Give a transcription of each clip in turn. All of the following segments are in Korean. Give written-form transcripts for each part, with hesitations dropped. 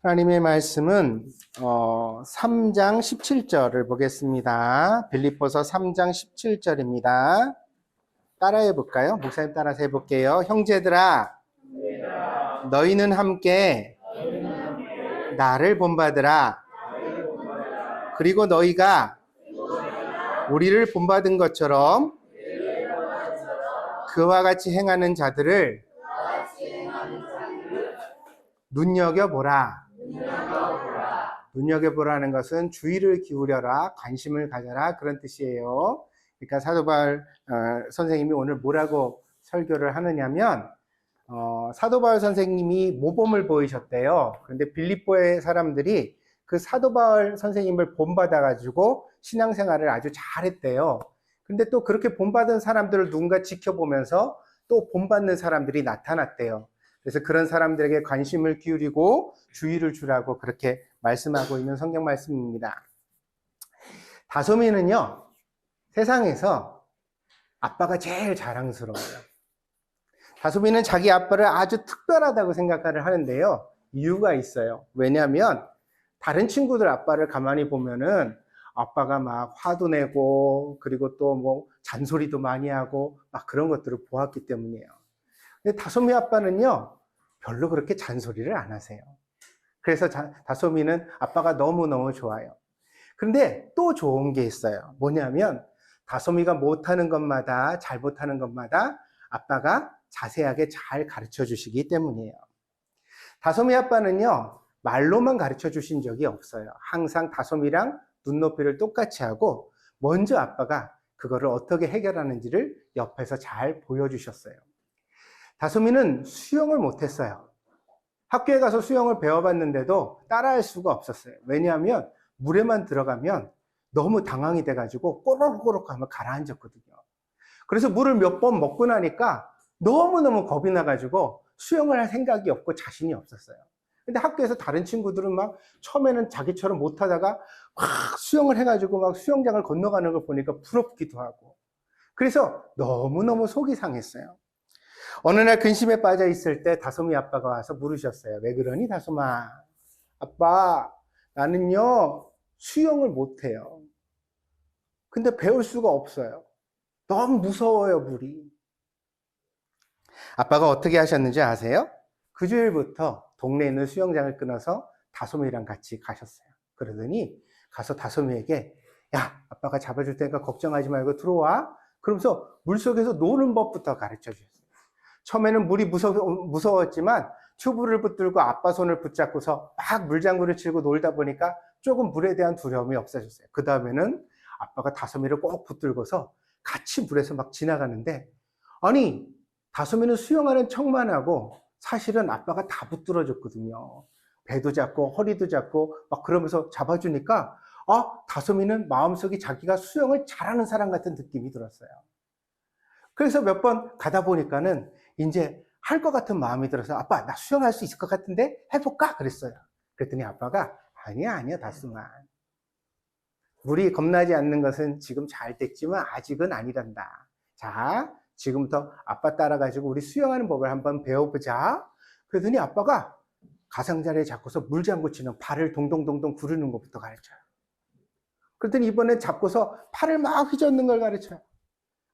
하나님의 말씀은 3장 17절을 보겠습니다. 빌립보서 3장 17절입니다. 따라해 볼까요? 목사님 따라서 해볼게요. 형제들아, 너희는 함께 나를 본받으라. 그리고 너희가 우리를 본받은 것처럼 그와 같이 행하는 자들을 눈여겨보라. 눈여겨보라는 것은 주의를 기울여라, 관심을 가져라, 그런 뜻이에요. 그러니까 사도 바울 선생님이 오늘 뭐라고 설교를 하느냐면 사도 바울 선생님이 모범을 보이셨대요. 그런데 빌립보의 사람들이 그 사도 바울 선생님을 본받아 가지고 신앙생활을 아주 잘했대요. 근데 또 그렇게 본받은 사람들을 누군가 지켜보면서 또 본받는 사람들이 나타났대요. 그래서 그런 사람들에게 관심을 기울이고 주의를 주라고 그렇게 말씀하고 있는 성경 말씀입니다. 다솜이는요, 세상에서 아빠가 제일 자랑스러워요. 다솜이는 자기 아빠를 아주 특별하다고 생각을 하는데요. 이유가 있어요. 왜냐하면 다른 친구들 아빠를 가만히 보면은 아빠가 막 화도 내고 그리고 또 뭐 잔소리도 많이 하고 막 그런 것들을 보았기 때문이에요. 근데 다솜이 아빠는요, 별로 그렇게 잔소리를 안 하세요. 그래서 다솜이는 아빠가 너무너무 좋아요. 그런데 또 좋은 게 있어요. 뭐냐면 다솜이가 못하는 것마다, 잘 못하는 것마다 아빠가 자세하게 잘 가르쳐 주시기 때문이에요. 다솜이 아빠는요, 말로만 가르쳐 주신 적이 없어요. 항상 다솜이랑 눈높이를 똑같이 하고 먼저 아빠가 그거를 어떻게 해결하는지를 옆에서 잘 보여주셨어요. 다솜이는 수영을 못했어요. 학교에 가서 수영을 배워봤는데도 따라할 수가 없었어요. 왜냐하면 물에만 들어가면 너무 당황이 돼가지고 꼬르륵꼬르륵 하면 가라앉았거든요. 그래서 물을 몇 번 먹고 나니까 너무너무 겁이 나가지고 수영을 할 생각이 없고 자신이 없었어요. 근데 학교에서 다른 친구들은 막 처음에는 자기처럼 못하다가 막 수영을 해가지고 막 수영장을 건너가는 걸 보니까 부럽기도 하고, 그래서 너무너무 속이 상했어요. 어느 날 근심에 빠져 있을 때 다솜이 아빠가 와서 물으셨어요. 왜 그러니 다솜아? 아빠, 나는요 수영을 못해요. 근데 배울 수가 없어요. 너무 무서워요, 물이. 아빠가 어떻게 하셨는지 아세요? 그 주일부터 동네에 있는 수영장을 끊어서 다솜이랑 같이 가셨어요. 그러더니 가서 다솜이에게, 야, 아빠가 잡아줄 테니까 걱정하지 말고 들어와. 그러면서 물속에서 노는 법부터 가르쳐 주셨어요. 처음에는 물이 무서웠지만 튜브를 붙들고 아빠 손을 붙잡고서 막 물장구를 치고 놀다 보니까 조금 물에 대한 두려움이 없어졌어요. 그 다음에는 아빠가 다솜이를 꼭 붙들고서 같이 물에서 막 지나가는데, 아니, 다솜이는 수영하는 척만 하고 사실은 아빠가 다 붙들어줬거든요. 배도 잡고 허리도 잡고 막 그러면서 잡아주니까 다솜이는 마음속에 자기가 수영을 잘하는 사람 같은 느낌이 들었어요. 그래서 몇 번 가다 보니까는 이제 할 것 같은 마음이 들어서, 아빠, 나 수영할 수 있을 것 같은데 해볼까? 그랬어요. 그랬더니 아빠가, 아니야, 다솜아. 물이 겁나지 않는 것은 지금 잘 됐지만 아직은 아니란다. 자, 지금부터 아빠 따라가지고 우리 수영하는 법을 한번 배워보자. 그러더니 아빠가 가장자리에 잡고서 물장구 치는 발을 동동동동 구르는 것부터 가르쳐요. 그랬더니 이번에 잡고서 팔을 막 휘젓는 걸 가르쳐요.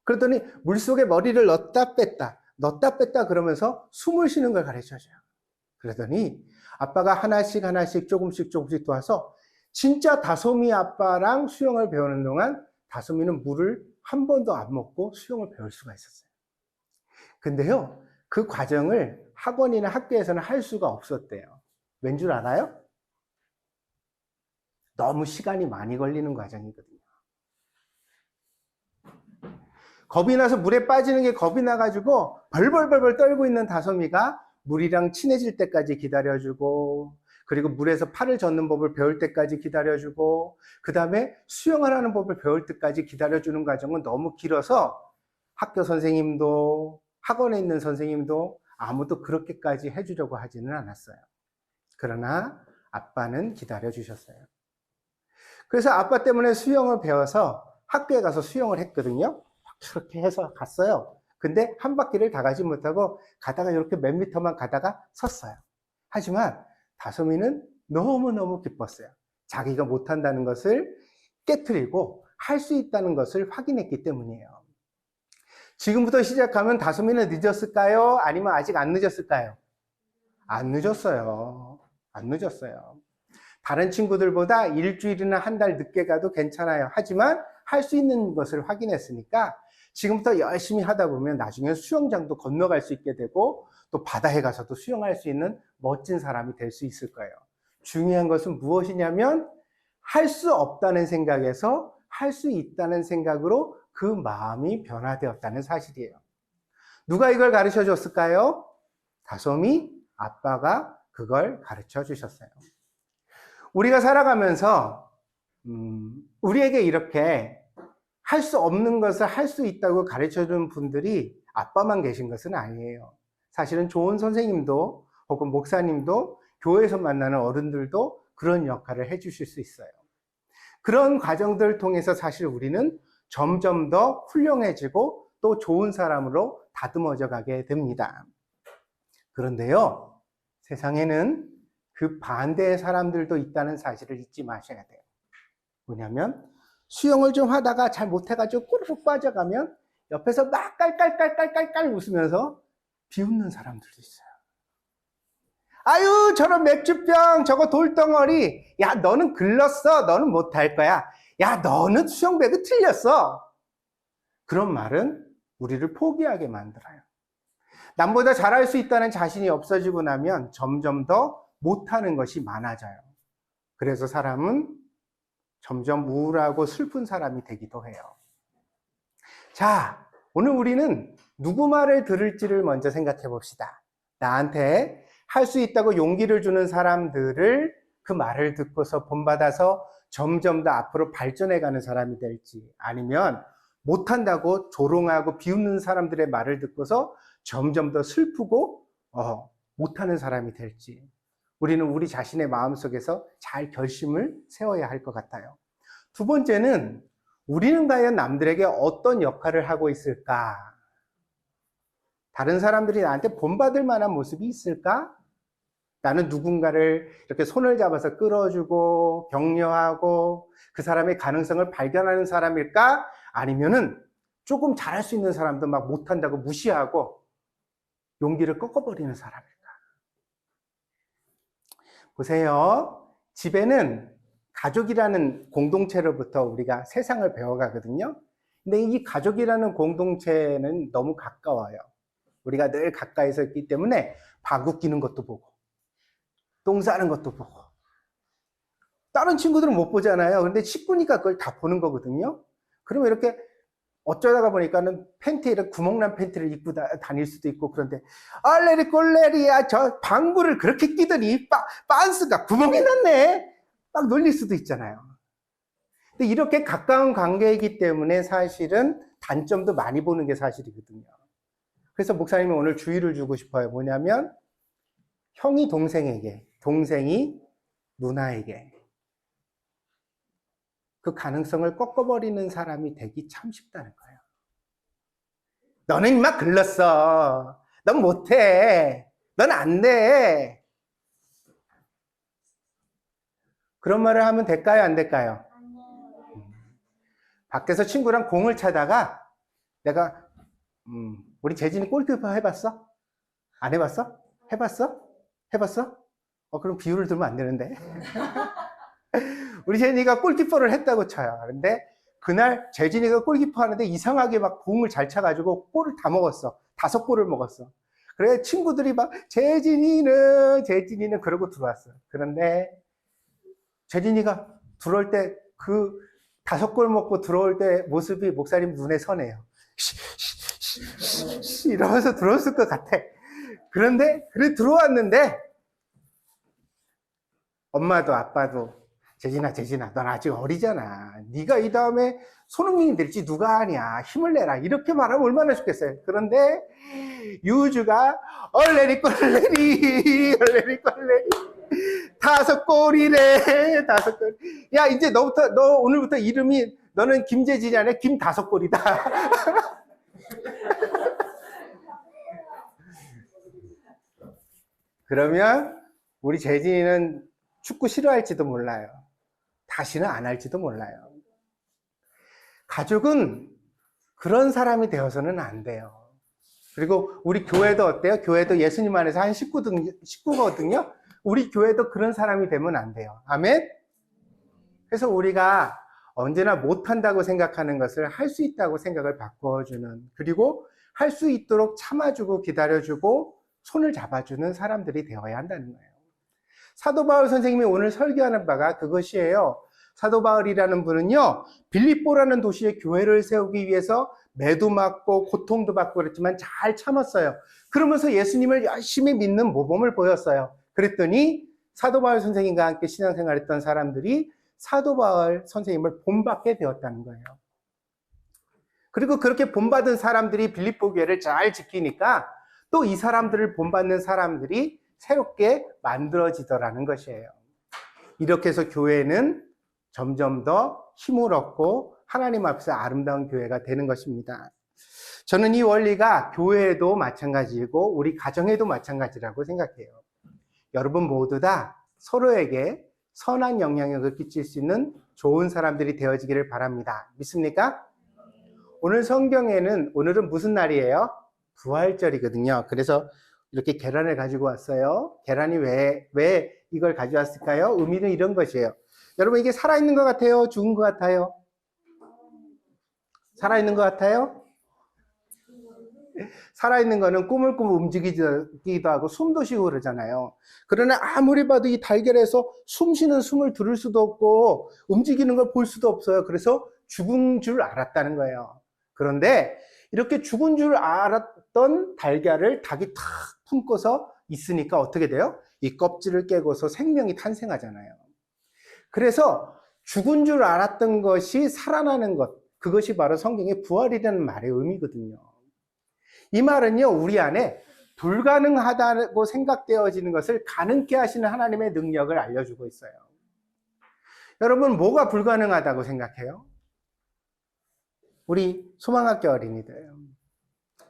그랬더니 물속에 머리를 넣었다 뺐다 그러면서 숨을 쉬는 걸 가르쳐줘요. 그러더니 아빠가 하나씩 조금씩 도와서 진짜 다솜이 아빠랑 수영을 배우는 동안 다솜이는 물을 한 번도 안 먹고 수영을 배울 수가 있었어요. 근데요, 그 과정을 학원이나 학교에서는 할 수가 없었대요. 왠 줄 알아요? 너무 시간이 많이 걸리는 과정이거든요. 겁이 나서 물에 빠지는 게 겁이 나가지고 벌벌 떨고 있는 다솜이가 물이랑 친해질 때까지 기다려주고, 그리고 물에서 팔을 젓는 법을 배울 때까지 기다려주고, 그 다음에 수영을 하는 법을 배울 때까지 기다려주는 과정은 너무 길어서 학교 선생님도 학원에 있는 선생님도 아무도 그렇게까지 해주려고 하지는 않았어요. 그러나 아빠는 기다려주셨어요. 그래서 아빠 때문에 수영을 배워서 학교에 가서 수영을 했거든요. 그렇게 해서 갔어요. 근데 한 바퀴를 다 가지 못하고 가다가 이렇게 몇 미터만 가다가 섰어요. 하지만 다솜이는 너무너무 기뻤어요. 자기가 못한다는 것을 깨트리고 할 수 있다는 것을 확인했기 때문이에요. 지금부터 시작하면 다솜이는 늦었을까요? 아니면 아직 안 늦었을까요? 안 늦었어요. 안 늦었어요. 다른 친구들보다 일주일이나 한 달 늦게 가도 괜찮아요. 하지만 할 수 있는 것을 확인했으니까 지금부터 열심히 하다 보면 나중에 수영장도 건너갈 수 있게 되고 또 바다에 가서도 수영할 수 있는 멋진 사람이 될 수 있을 거예요. 중요한 것은 무엇이냐면 할 수 없다는 생각에서 할 수 있다는 생각으로 그 마음이 변화되었다는 사실이에요. 누가 이걸 가르쳐 줬을까요? 다솜이 아빠가 그걸 가르쳐 주셨어요. 우리가 살아가면서 우리에게 이렇게 할 수 없는 것을 할 수 있다고 가르쳐 준 분들이 아빠만 계신 것은 아니에요. 사실은 좋은 선생님도 혹은 목사님도 교회에서 만나는 어른들도 그런 역할을 해 주실 수 있어요. 그런 과정들을 통해서 사실 우리는 점점 더 훌륭해지고 또 좋은 사람으로 다듬어져 가게 됩니다. 그런데요, 세상에는 그 반대의 사람들도 있다는 사실을 잊지 마셔야 돼요. 뭐냐면 수영을 좀 하다가 잘 못해가지고 꼬르륵 빠져가면 옆에서 막 깔깔깔깔깔깔 웃으면서 비웃는 사람들도 있어요. 아유, 저런 맥주병, 저거 돌덩어리. 야, 너는 글렀어. 너는 못할 거야. 야, 너는 수영 배구 틀렸어. 그런 말은 우리를 포기하게 만들어요. 남보다 잘할 수 있다는 자신이 없어지고 나면 점점 더 못하는 것이 많아져요. 그래서 사람은 점점 우울하고 슬픈 사람이 되기도 해요. 자, 오늘 우리는 누구 말을 들을지를 먼저 생각해 봅시다. 나한테 할 수 있다고 용기를 주는 사람들을 그 말을 듣고서 본받아서 점점 더 앞으로 발전해 가는 사람이 될지, 아니면 못한다고 조롱하고 비웃는 사람들의 말을 듣고서 점점 더 슬프고 못하는 사람이 될지, 우리는 우리 자신의 마음속에서 잘 결심을 세워야 할 것 같아요. 두 번째는 우리는 과연 남들에게 어떤 역할을 하고 있을까? 다른 사람들이 나한테 본받을 만한 모습이 있을까? 나는 누군가를 이렇게 손을 잡아서 끌어주고 격려하고 그 사람의 가능성을 발견하는 사람일까? 아니면은 조금 잘할 수 있는 사람도 막 못한다고 무시하고 용기를 꺾어버리는 사람일까? 보세요. 집에는 가족이라는 공동체로부터 우리가 세상을 배워가거든요. 근데 이 가족이라는 공동체는 너무 가까워요. 우리가 늘 가까이서 있기 때문에 밥 웃기는 것도 보고 똥 싸는 것도 보고, 다른 친구들은 못 보잖아요. 근데 식구니까 그걸 다 보는 거거든요. 그러면 이렇게 어쩌다가 보니까는 팬티에 이렇게 구멍난 팬티를 입고 다닐 수도 있고, 그런데 얼레리 꼴레리야, 저 방구를 그렇게 끼더니 빤스가 구멍이 났네, 막 놀릴 수도 있잖아요. 근데 이렇게 가까운 관계이기 때문에 사실은 단점도 많이 보는 게 사실이거든요. 그래서 목사님이 오늘 주의를 주고 싶어요. 뭐냐면 형이 동생에게, 동생이 누나에게 그 가능성을 꺾어버리는 사람이 되기 참 쉽다는 거예요. 너는 임마 글렀어. 넌 못해. 넌 안 돼. 그런 말을 하면 될까요? 안 될까요? 밖에서 친구랑 공을 차다가 내가 우리 재진이 골키퍼 해봤어? 안 해봤어? 해봤어? 해봤어? 그럼 비유를 들면 안 되는데. 우리 재진이가 골키퍼를 했다고 쳐요. 근데 그날 재진이가 골키퍼 하는데 이상하게 막 공을 잘 차가지고 골을 다 먹었어. 5골을 먹었어. 그래 친구들이 막 재진이는 그러고 들어왔어. 그런데 재진이가 들어올 때 그 5골 먹고 들어올 때 모습이 목사님 눈에 선해요. 이러면서 들어왔을 것 같아. 그런데 그래 들어왔는데 엄마도 아빠도 재진아 넌 아직 어리잖아. 네가 이 다음에 손흥민이 될지 누가 아냐. 힘을 내라. 이렇게 말하면 얼마나 좋겠어요. 그런데 유주가 얼레리 꼴레리 5골이래. 5골. 야 이제 너 오늘부터 이름이 너는 김재진이 아니라 김5골이다. 그러면 우리 재진이는 축구 싫어할지도 몰라요. 다시는 안 할지도 몰라요. 가족은 그런 사람이 되어서는 안 돼요. 그리고 우리 교회도 어때요? 교회도 예수님 안에서 한 식구거든요. 우리 교회도 그런 사람이 되면 안 돼요. 아멘? 그래서 우리가 언제나 못한다고 생각하는 것을 할 수 있다고 생각을 바꿔주는, 그리고 할 수 있도록 참아주고 기다려주고 손을 잡아주는 사람들이 되어야 한다는 거예요. 사도 바울 선생님이 오늘 설교하는 바가 그것이에요. 사도 바울이라는 분은요, 빌립보라는 도시에 교회를 세우기 위해서 매도 맞고 고통도 받고 그랬지만 잘 참았어요. 그러면서 예수님을 열심히 믿는 모범을 보였어요. 그랬더니 사도 바울 선생님과 함께 신앙생활했던 사람들이 사도 바울 선생님을 본받게 되었다는 거예요. 그리고 그렇게 본받은 사람들이 빌립보 교회를 잘 지키니까 또 이 사람들을 본받는 사람들이 새롭게 만들어지더라는 것이에요. 이렇게 해서 교회는 점점 더 힘을 얻고 하나님 앞에서 아름다운 교회가 되는 것입니다. 저는 이 원리가 교회에도 마찬가지고 우리 가정에도 마찬가지라고 생각해요. 여러분 모두 다 서로에게 선한 영향력을 끼칠 수 있는 좋은 사람들이 되어지기를 바랍니다. 믿습니까? 오늘 성경에는, 오늘은 무슨 날이에요? 부활절이거든요. 그래서 이렇게 계란을 가지고 왔어요. 계란이 왜 이걸 가져왔을까요? 의미는 이런 것이에요. 여러분, 이게 살아있는 것 같아요? 죽은 것 같아요? 살아있는 것 같아요? 살아있는 거는 꾸물꾸물 움직이기도 하고 숨도 쉬고 그러잖아요. 그러나 아무리 봐도 이 달걀에서 숨 쉬는 숨을 들을 수도 없고 움직이는 걸 볼 수도 없어요. 그래서 죽은 줄 알았다는 거예요. 그런데 이렇게 죽은 줄 알았던 달걀을 닭이 탁 품고서 있으니까 어떻게 돼요? 이 껍질을 깨고서 생명이 탄생하잖아요. 그래서 죽은 줄 알았던 것이 살아나는 것, 그것이 바로 성경의 부활이라는 말의 의미거든요. 이 말은요, 우리 안에 불가능하다고 생각되어지는 것을 가능케 하시는 하나님의 능력을 알려주고 있어요. 여러분, 뭐가 불가능하다고 생각해요? 우리 소망학교 어린이들.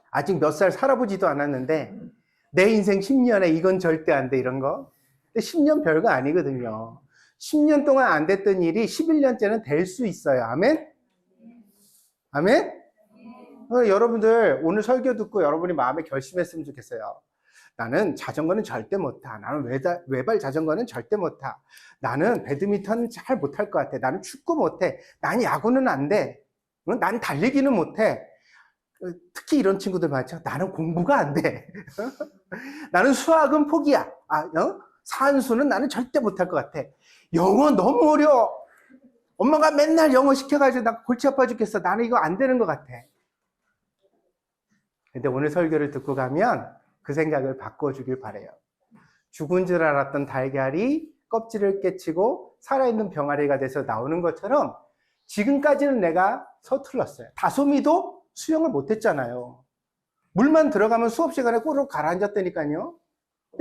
아직 몇 살 살아보지도 않았는데 내 인생 10년에 이건 절대 안 돼, 이런 거. 근데 10년 별거 아니거든요. 10년 동안 안 됐던 일이 11년째는 될 수 있어요. 아멘? 아멘? 여러분들 오늘 설교 듣고 여러분이 마음에 결심했으면 좋겠어요. 나는 자전거는 절대 못 타. 나는 외발 자전거는 절대 못 타. 나는 배드민턴은 잘 못할 것 같아. 나는 축구 못 해. 난 야구는 안 돼. 난 달리기는 못 해. 특히 이런 친구들 많죠. 나는 공부가 안 돼. 나는 수학은 포기야. 산수는 나는 절대 못할 것 같아. 영어 너무 어려워. 엄마가 맨날 영어 시켜가지고 나 골치 아파 죽겠어. 나는 이거 안 되는 것 같아. 근데 오늘 설교를 듣고 가면 그 생각을 바꿔주길 바래요. 죽은 줄 알았던 달걀이 껍질을 깨치고 살아있는 병아리가 돼서 나오는 것처럼 지금까지는 내가 서툴렀어요. 다솜이도 수영을 못했잖아요. 물만 들어가면 수업 시간에 꼬르륵 가라앉았다니까요.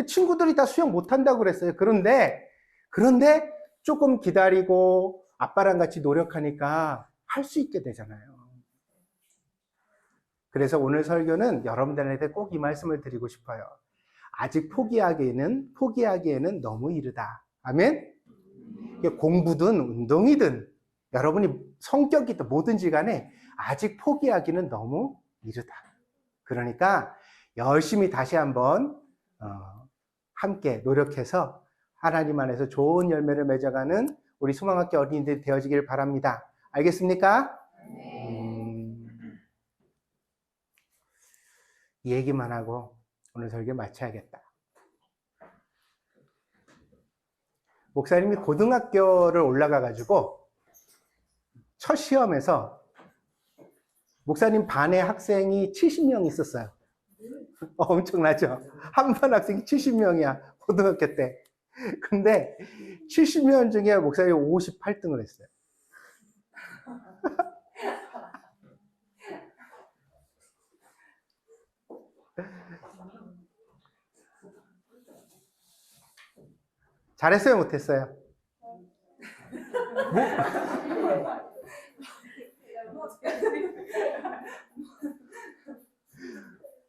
친구들이 다 수영 못한다고 그랬어요. 그런데 조금 기다리고 아빠랑 같이 노력하니까 할 수 있게 되잖아요. 그래서 오늘 설교는 여러분들한테 꼭 이 말씀을 드리고 싶어요. 아직 포기하기에는 너무 이르다. 아멘? 공부든 운동이든 여러분이 성격이든 뭐든지 간에 아직 포기하기는 너무 이르다. 그러니까 열심히 다시 한번 함께 노력해서 하나님 안에서 좋은 열매를 맺어가는 우리 소망학교 어린이들이 되어지길 바랍니다. 알겠습니까? 이 얘기만 하고 오늘 설교 마쳐야겠다. 목사님이 고등학교를 올라가가지고 첫 시험에서 목사님 반에 학생이 70명 있었어요. 엄청나죠? 한 반 학생이 70명이야, 고등학교 때. 근데 70명 중에 목사님이 58등을 했어요. 잘했어요, 못했어요?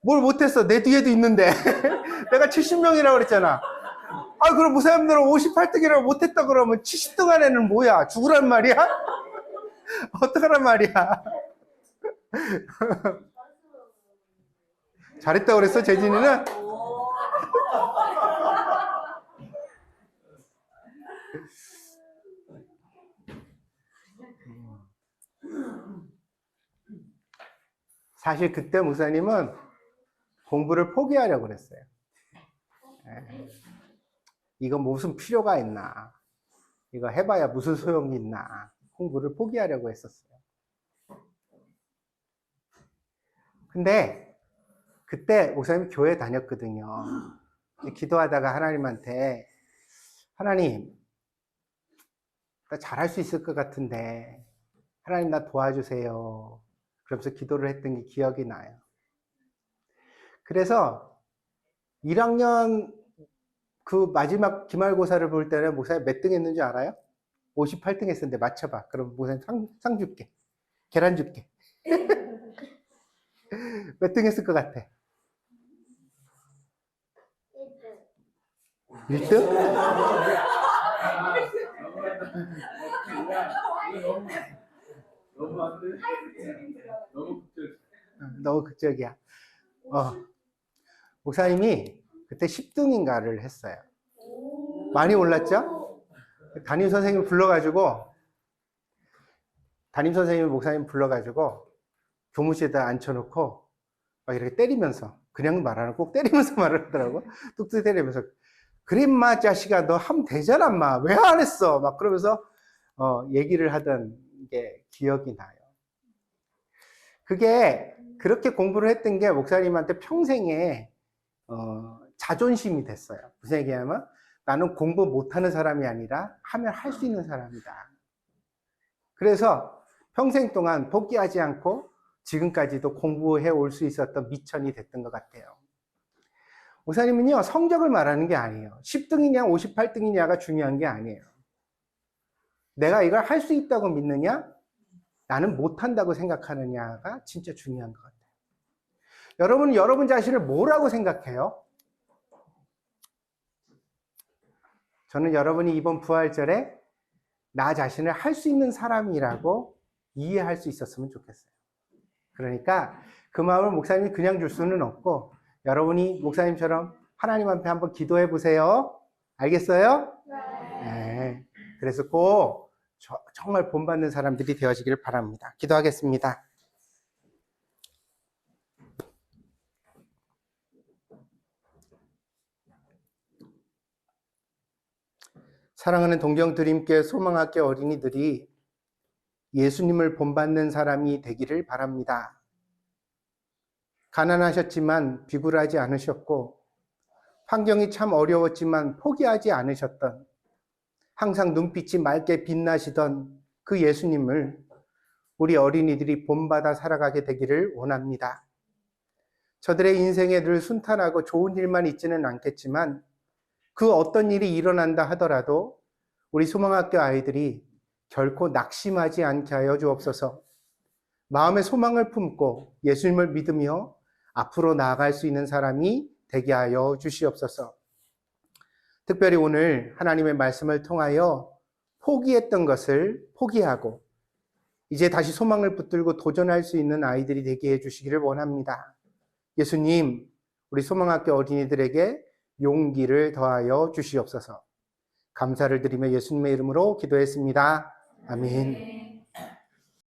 뭘 못했어? 내 뒤에도 있는데. 내가 70명이라고 그랬잖아. 아, 그럼 무사님들은 58등이라고 못했다 그러면 70등 안에는 뭐야? 죽으란 말이야? 어떡하란 말이야? 잘했다고 그랬어, 재진이는? 사실 그때 목사님은 공부를 포기하려고 그랬어요. 이거 무슨 필요가 있나? 이거 해봐야 무슨 소용이 있나? 공부를 포기하려고 했었어요. 근데 그때 목사님이 교회 다녔거든요. 기도하다가 하나님한테 하나님, 나 잘할 수 있을 것 같은데 하나님 나 도와주세요. 그러면서 기도를 했던 게 기억이 나요. 그래서 1학년 그 마지막 기말고사를 볼 때는 목사님 몇 등 했는지 알아요? 58등 했었는데 맞춰봐. 그럼 목사님 상 줄게. 계란 줄게. 몇 등 했을 것 같아? 1등? 너무 극적이야. 목사님이 그때 10등인가를 했어요. 많이 올랐죠? 담임 선생님 불러가지고 목사님 불러가지고 교무실에다 앉혀놓고 막 이렇게 때리면서, 그냥 말 안 하고 꼭 때리면서 말을 하더라고. 뚝뚝 때리면서, 그래 인마 자식아 너 하면 되잖아 인마 왜 안 했어 막 그러면서 얘기를 하던 게 기억이 나요. 그게 그렇게 공부를 했던 게 목사님한테 평생에 자존심이 됐어요. 무슨 얘기냐면 나는 공부 못하는 사람이 아니라 하면 할 수 있는 사람이다. 그래서 평생 동안 포기하지 않고 지금까지도 공부해 올 수 있었던 미천이 됐던 것 같아요. 목사님은요, 성적을 말하는 게 아니에요. 10등이냐 58등이냐가 중요한 게 아니에요. 내가 이걸 할 수 있다고 믿느냐, 나는 못한다고 생각하느냐가 진짜 중요한 것 같아요. 여러분은 여러분 자신을 뭐라고 생각해요? 저는 여러분이 이번 부활절에 나 자신을 할 수 있는 사람이라고 이해할 수 있었으면 좋겠어요. 그러니까 그 마음을 목사님이 그냥 줄 수는 없고 여러분이 목사님처럼 하나님 앞에 한번 기도해 보세요. 알겠어요? 네. 그래서 꼭 정말 본받는 사람들이 되어지기를 바랍니다. 기도하겠습니다. 사랑하는 동경드림교회 소망학교 어린이들이 예수님을 본받는 사람이 되기를 바랍니다. 가난하셨지만 비굴하지 않으셨고 환경이 참 어려웠지만 포기하지 않으셨던, 항상 눈빛이 맑게 빛나시던 그 예수님을 우리 어린이들이 본받아 살아가게 되기를 원합니다. 저들의 인생에 늘 순탄하고 좋은 일만 있지는 않겠지만 그 어떤 일이 일어난다 하더라도 우리 소망학교 아이들이 결코 낙심하지 않게 하여 주옵소서. 마음의 소망을 품고 예수님을 믿으며 앞으로 나아갈 수 있는 사람이 되게 하여 주시옵소서. 특별히 오늘 하나님의 말씀을 통하여 포기했던 것을 포기하고 이제 다시 소망을 붙들고 도전할 수 있는 아이들이 되게 해주시기를 원합니다. 예수님, 우리 소망학교 어린이들에게 용기를 더하여 주시옵소서. 감사를 드리며 예수님의 이름으로 기도했습니다. 아멘.